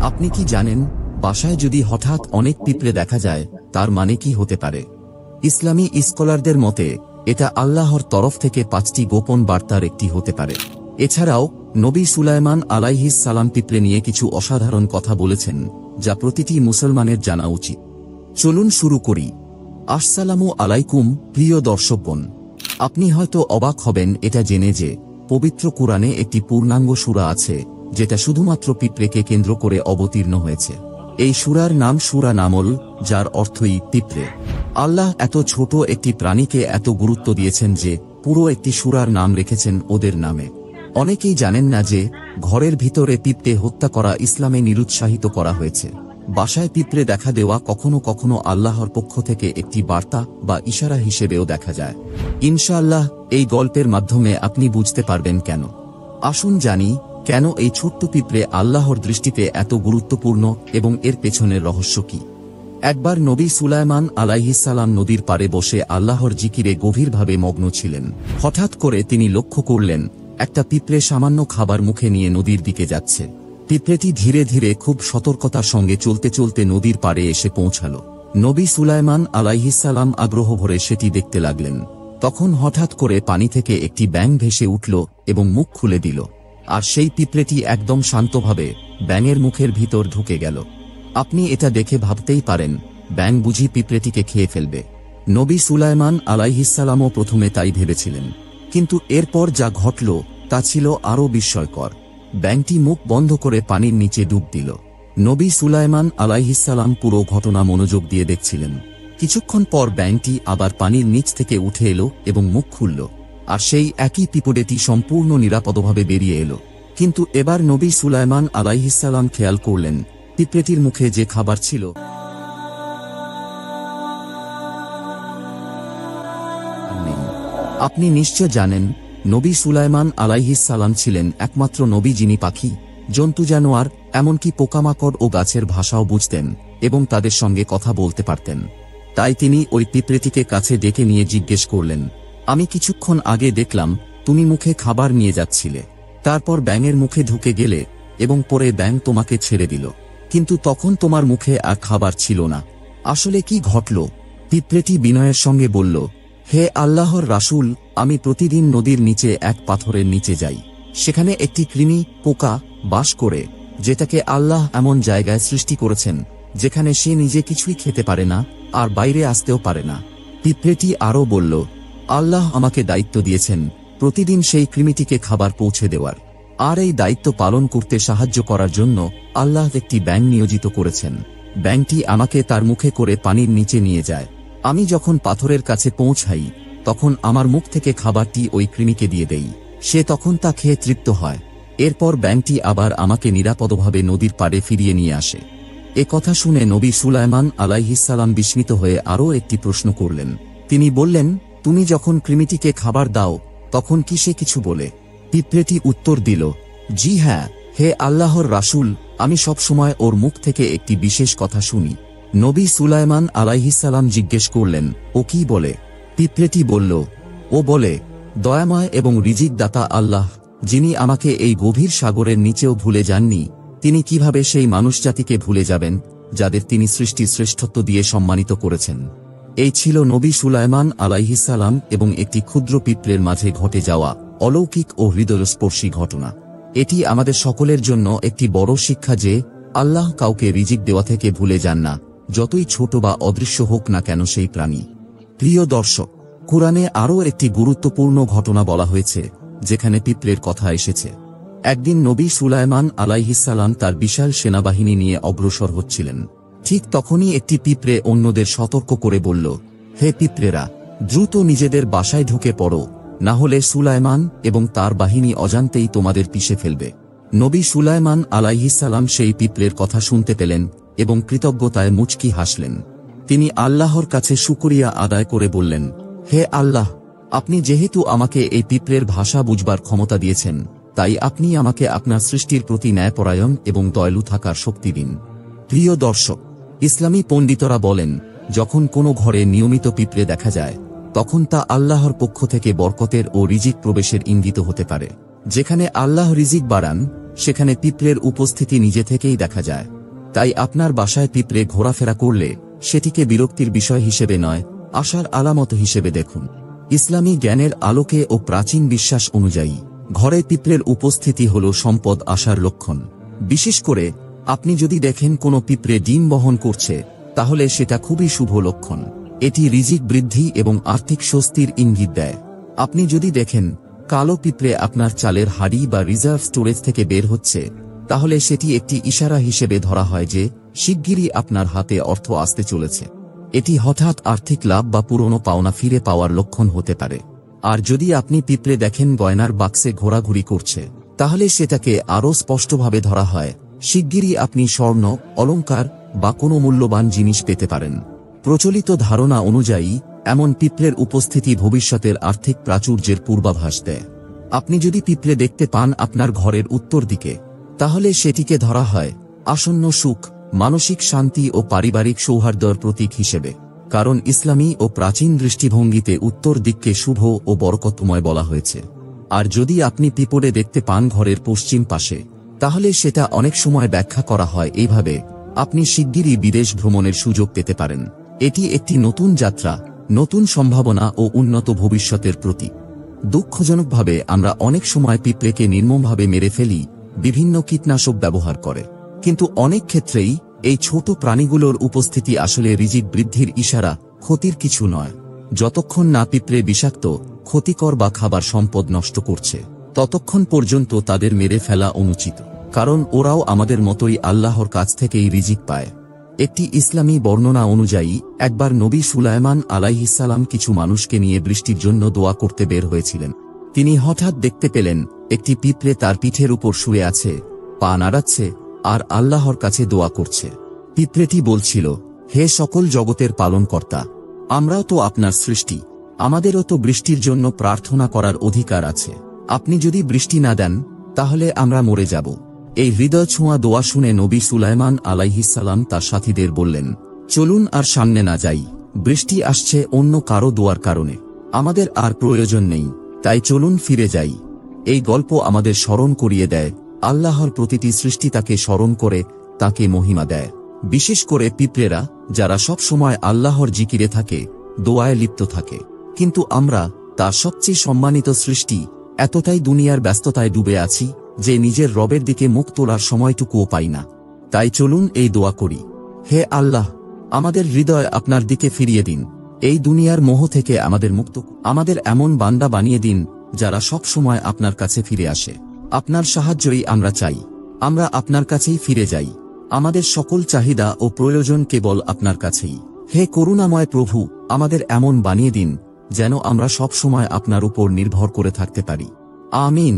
আপনি কি জানেন, বাসায় যদি হঠাৎ অনেক পিঁপড়ে দেখা যায় তার মানে কি হতে পারে? ইসলামী স্কলারদের মতে এটা আল্লাহর তরফ থেকে 5টি গোপন বার্তার একটি হতে পারে। এছাড়াও নবী সুলাইমান আলাইহিস সালাম পিঁপড়ে নিয়ে কিছু অসাধারণ কথা বলেছেন, যা প্রতিটি মুসলমানের জানা উচিত। চলুন শুরু করি। আসসালামু আলাইকুম প্রিয় দর্শকগণ। আপনি হয়তো অবাক হবেন এটা জেনে যে পবিত্র কুরআনে একটি পূর্ণাঙ্গ সূরা আছে যেটা শুধুমাত্র পিঁপড়েকে কেন্দ্র করে অবতীর্ণ হয়েছে। এই সূরার নাম সূরা নামল, যার অর্থই পিঁপড়ে। আল্লাহ এত ছোট একটি প্রাণীকে এত গুরুত্ব দিয়েছেন যে পুরো একটি সূরার নাম রেখেছেন ওদের নামে। অনেকেই জানেন না যে ঘরের ভিতরে পিঁপড়ে হত্যা করা ইসলামে নিরুৎসাহিত করা হয়েছে। বাসায় পিঁপড়ে দেখা দেওয়া কখনো কখনো আল্লাহর পক্ষ থেকে একটি বার্তা বা ইশারা হিসেবেও দেখা যায়। ইনশাআল্লাহ এই গল্পের মাধ্যমে আপনি বুঝতে পারবেন কেন। আসুন জানি কেন এই ছোট্ট পিঁপড়ে আল্লাহর দৃষ্টিতে এত গুরুত্বপূর্ণ এবং এর পেছনের রহস্য কি। একবার নবী সুলাইমান আলাইহিস সালাম নদীর পাড়ে বসে আল্লাহর জিকিরে গভীরভাবে মগ্ন ছিলেন। হঠাৎ করে তিনি লক্ষ্য করলেন একটা পিঁপড়ে সামান্য খাবার মুখে নিয়ে নদীর দিকে যাচ্ছে। পিঁপড়েটি ধীরে ধীরে খুব সতর্কতার সঙ্গে চলতে চলতে নদীর পাড়ে এসে পৌঁছাল। নবী সুলাইমান আলাইহিস সালাম আগ্রহ ভরে সেটি দেখতে লাগলেন। তখন হঠাৎ করে পানি থেকে একটি ব্যাঙ ভেসে উঠল এবং মুখ খুলে দিল, আর সেই পিঁপড়েটি একদম শান্তভাবে ব্যাঙের মুখের ভিতর ঢুকে গেল। আপনি এটা দেখে ভাবতেই পারেন, ব্যাঙ বুঝি পিঁপড়েটিকে খেয়ে ফেলবে। নবী সুলাইমান আলাইহিস সালামও প্রথমে তাই ভেবেছিলেন, কিন্তু এরপর যা ঘটল তা ছিল আরও বিস্ময়কর। ব্যাঙটি মুখ বন্ধ করে পানির নিচে ডুব দিল। নবী সুলাইমান আলাইহিস সালাম পুরো ঘটনা মনোযোগ দিয়ে দেখছিলেন। কিছুক্ষণ পর ব্যাঙটি আবার পানির নিচ থেকে উঠে এলো এবং মুখ খুলল, আর সেই একই পিঁপড়েটি সম্পূর্ণ নিরাপদভাবে বেরিয়ে এলো। কিন্তু এবার নবী সুলাইমান আলাইহিস সালাম খেয়াল করলেন পিঁপড়েটির মুখে যে খাবার ছিল আপনি নিশ্চয় জানেন, নবী সুলাইমান আলাইহিস সালাম ছিলেন একমাত্র নবী যিনি পাখি, জন্তু জানোয়ার, এমনকি পোকামাকড় ও গাছের ভাষাও বুঝতেন এবং তাদের সঙ্গে কথা বলতে পারতেন। তাই তিনি ওই পিঁপড়েটিকে কাছে ডেকে নিয়ে জিজ্ঞেস করলেন, আমি কিছুক্ষণ আগে দেখলাম তুমি মুখে খাবার নিয়ে যাচ্ছিলে, তারপর ব্যাঙের মুখে ঢুকে গেলে এবং পরে ব্যাঙ তোমাকে ছেড়ে দিল, কিন্তু তখন তোমার মুখে আর খাবার ছিল না। আসলে কি ঘটল? পিঁপড়েটি বিনয়ের সঙ্গে বলল, হে আল্লাহর রাসূল, আমি প্রতিদিন নদীর নিচে এক পাথরের নিচে যাই। সেখানে একটি কৃমি পোকা বাস করে, যেটাকে আল্লাহ এমন জায়গায় সৃষ্টি করেছেন যেখানে সে নিজে কিছুই খেতে পারে না আর বাইরে আসতেও পারে না। পিঁপড়েটি আরও বলল, আল্লাহ আমাকে দায়িত্ব দিয়েছেন প্রতিদিন সেই কৃমিটিকে খাবার পৌঁছে দেওয়ার, আর এই দায়িত্ব পালন করতে সাহায্য করার জন্য আল্লাহ একটি ব্যাঙ নিয়োজিত করেছেন। ব্যাঙটি আমাকে তার মুখে করে পানির নিচে নিয়ে যায়। আমি যখন পাথরের কাছে পৌঁছাই তখন আমার মুখ থেকে খাবারটি ওই কৃমিকে দিয়ে দেই, সে তখন তা খেয়ে তৃপ্ত হয়। এরপর ব্যাঙটি আবার আমাকে নিরাপদভাবে নদীর পাড়ে ফিরিয়ে নিয়ে আসে। এ কথা শুনে নবী সুলাইমান আলাইহিস সালাম বিস্মিত হয়ে আরও একটি প্রশ্ন করলেন। তিনি বললেন, তুমি যখন কৃমিটিকে খাবার দাও তখন কি সে কিছু বলে? পিঁপড়েটি উত্তর দিল, জি হ্যাঁ, হে আল্লাহর রাসূল, আমি সব সময় ওর মুখ থেকে একটি বিশেষ কথা শুনি। নবী সুলাইমান আলাইহিস সালাম জিজ্ঞেস করলেন, ও কি বলে? পিঁপড়েটি বলল, ও বলে, দয়াময় এবং রিজিক দাতা আল্লাহ, যিনি আমাকে এই গভীর সাগরের নিচেও ভুলে যাননি, তিনি কিভাবে সেই মানুষজাতিকে ভুলে যাবেন যাদের তিনি সৃষ্টির শ্রেষ্ঠত্ব দিয়ে সম্মানিত করেছেন। এই ছিল নবী সুলাইমান আলাইহিস সালাম এবং একটি ক্ষুদ্র পিঁপড়ের মাঝে ঘটে যাওয়া অলৌকিক ও হৃদয়স্পর্শী ঘটনা। এটি আমাদের সকলের জন্য একটি বড় শিক্ষা যে আল্লাহ কাউকে রিজিক দেওয়া থেকে ভুলে যান না, যতই ছোট বা অদৃশ্য হোক না কেন সেই প্রাণী। প্রিয় দর্শক, কুরআনে আরও একটি গুরুত্বপূর্ণ ঘটনা বলা হয়েছে যেখানে পিঁপড়ের কথা এসেছে। একদিন নবী সুলাইমান আলাইহিস সালাম তার বিশাল সেনাবাহিনী নিয়ে অগ্রসর হচ্ছিলেন। ঠিক তখনই একটি পিঁপড়ে অন্যদের সতর্ক করে বলল, হে পিঁপড়েরা, দ্রুত নিজেদের বাসায় ঢুকে পড়ো, না হলে সুলাইমান এবং তার বাহিনী অজান্তেই তোমাদের পিষে ফেলবে। নবী সুলাইমান আলাইহিস সালাম সেই পিঁপড়ের কথা শুনতে পেলেন এবং কৃতজ্ঞতায় মুচকি হাসলেন। তিনি আল্লাহর কাছে শুকরিয়া আদায় করে বললেন, হে আল্লাহ, আপনি যেহেতু আমাকে এই পিঁপড়ের ভাষা বুঝবার ক্ষমতা দিয়েছেন, তাই আপনি আমাকে আপনার সৃষ্টির প্রতি ন্যায়পরায়ণ এবং দয়ালু থাকার শক্তি দিন। প্রিয় দর্শক, ইসলামী পণ্ডিতরা বলেন, যখন কোনো ঘরে নিয়মিত পিঁপড়ে দেখা যায় তখন তা আল্লাহর পক্ষ থেকে বরকতের ও রিজিক প্রবেশের ইঙ্গিত হতে পারে। যেখানে আল্লাহ রিজিক বাড়ান সেখানে পিঁপড়ের উপস্থিতি নিজে থেকেই দেখা যায়। তাই আপনার বাসায় পিঁপড়ে ঘোরাফেরা করলে সেটিকে বিরক্তির বিষয় হিসেবে নয়, আশার আলামত হিসেবে দেখুন। ইসলামী জ্ঞানের আলোকে ও প্রাচীন বিশ্বাস অনুযায়ী ঘরে পিঁপড়ের উপস্থিতি হল সম্পদ আসার লক্ষণ। বিশেষ করে আপনি যদি দেখেন কোনো পিঁপড়ে ডিম বহন করছে, তাহলে সেটা খুবই শুভ লক্ষণ। এটি রিজিক বৃদ্ধি এবং আর্থিক স্বস্তির ইঙ্গিত দেয়। আপনি যদি দেখেন কালো পিঁপড়ে আপনার চালের হাড়ি বা রিজার্ভ স্টোরেজ থেকে বের হচ্ছে, তাহলে সেটি একটি ইশারা হিসেবে ধরা হয় যে শিগগিরই আপনার হাতে অর্থ আসতে চলেছে। এটি হঠাৎ আর্থিক লাভ বা পুরনো পাওনা ফিরে পাওয়ার লক্ষণ হতে পারে। আর যদি আপনি পিঁপড়ে দেখেন গয়নার বাক্সে ঘোরাঘুরি করছে, তাহলে সেটাকে আরও স্পষ্টভাবে ধরা হয় শিগগিরই আপনি স্বর্ণ, অলংকার বা কোনো মূল্যবান জিনিস পেতে পারেন। প্রচলিত ধারণা অনুযায়ী এমন পিঁপড়ের উপস্থিতি ভবিষ্যতের আর্থিক প্রাচুর্যের পূর্বাভাস দেয়। আপনি যদি পিঁপড়ে দেখতে পান আপনার ঘরের উত্তর দিকে, তাহলে সেটিকে ধরা হয় আসন্ন সুখ, মানসিক শান্তি ও পারিবারিক সৌহার্দ্যের প্রতীক হিসেবে। কারণ ইসলামী ও প্রাচীন দৃষ্টিভঙ্গিতে উত্তর দিককে শুভ ও বরকতময় বলা হয়েছে। আর যদি আপনি পিঁপড়ে দেখতে পান ঘরের পশ্চিম পাশে, তাহলে সেটা অনেক সময় ব্যাখ্যা করা হয় এইভাবে: আপনি শিগগিরই বিদেশ ভ্রমণের সুযোগ পেতে পারেন। এটি একটি নতুন যাত্রা, নতুন সম্ভাবনা ও উন্নত ভবিষ্যতের প্রতীক। দুঃখজনকভাবে আমরা অনেক সময় পিঁপড়েকে নির্মমভাবে মেরে ফেলি বিভিন্ন কীটনাশক ব্যবহার করে। কিন্তু অনেক ক্ষেত্রেই এই ছোট প্রাণীগুলোর উপস্থিতি আসলে রিজিক বৃদ্ধির ইশারা, ক্ষতির কিছু নয়। যতক্ষণ না পিঁপড়ে বিষাক্ত, ক্ষতিকর বা খাবার সম্পদ নষ্ট করছে, ততক্ষণ পর্যন্ত তাদের মেরে ফেলা অনুচিত। কারণ ওরাও আমাদের মতোই আল্লাহর কাছ থেকেই রিজিক পায়। একটি ইসলামী বর্ণনা অনুযায়ী একবার নবী সুলাইমান আলাইহিসসালাম কিছু মানুষকে নিয়ে বৃষ্টির জন্য দোয়া করতে বের হয়েছিলেন। তিনি হঠাৎ দেখতে পেলেন একটি পিঁপড়ে তার পিঠের উপর শুয়ে আছে, পা নাড়াচ্ছে আর আল্লাহর কাছে দোয়া করছে। পিঁপড়েটি বলছিল, হে সকল জগতের পালনকর্তা, আমরাও তো আপনার সৃষ্টি, আমাদেরও তো বৃষ্টির জন্য প্রার্থনা করার অধিকার আছে। আপনি যদি বৃষ্টি না দেন, তাহলে আমরা মরে যাব। এই হৃদয় ছোঁয়া দোয়া শুনে নবী সুলাইমান আলাইহিসসালাম তার সাথীদের বললেন, চলুন আর সামনে না যাই, বৃষ্টি আসছে অন্য কারো দোয়ার কারণে, আমাদের আর প্রয়োজন নেই, তাই চলুন ফিরে যাই। এই গল্প আমাদের স্মরণ করিয়ে দেয় আল্লাহর প্রতিটি সৃষ্টি তাকে স্মরণ করে, তাকে মহিমা দেয়। বিশেষ করে পিঁপড়েরা, যারা সব সময় আল্লাহর জিকিরে থাকে, দোয়ায় লিপ্ত থাকে। কিন্তু আমরা, তার সবচেয়ে সম্মানিত সৃষ্টি, এতটাই দুনিয়ার ব্যস্ততায় ডুবে আছি যে নিজের রবের দিকে মুখ তোলার সময়টুকুও পাই না। তাই চলুন এই দোয়া করি: হে আল্লাহ, আমাদের হৃদয় আপনার দিকে ফিরিয়ে দিন, এই দুনিয়ার মোহ থেকে আমাদের মুক্ত, আমাদের এমন বান্দা বানিয়ে দিন যারা সব সময় আপনার কাছে ফিরে আসে। আপনার সাহায্যই আমরা চাই, আমরা আপনার কাছেই ফিরে যাই, আমাদের সকল চাহিদা ও প্রয়োজন কেবল আপনার কাছেই। হে করুণাময় প্রভু, আমাদের এমন বানিয়ে দিন যেন আমরা সব সময় আপনার উপর নির্ভর করে থাকতে পারি। আমিন।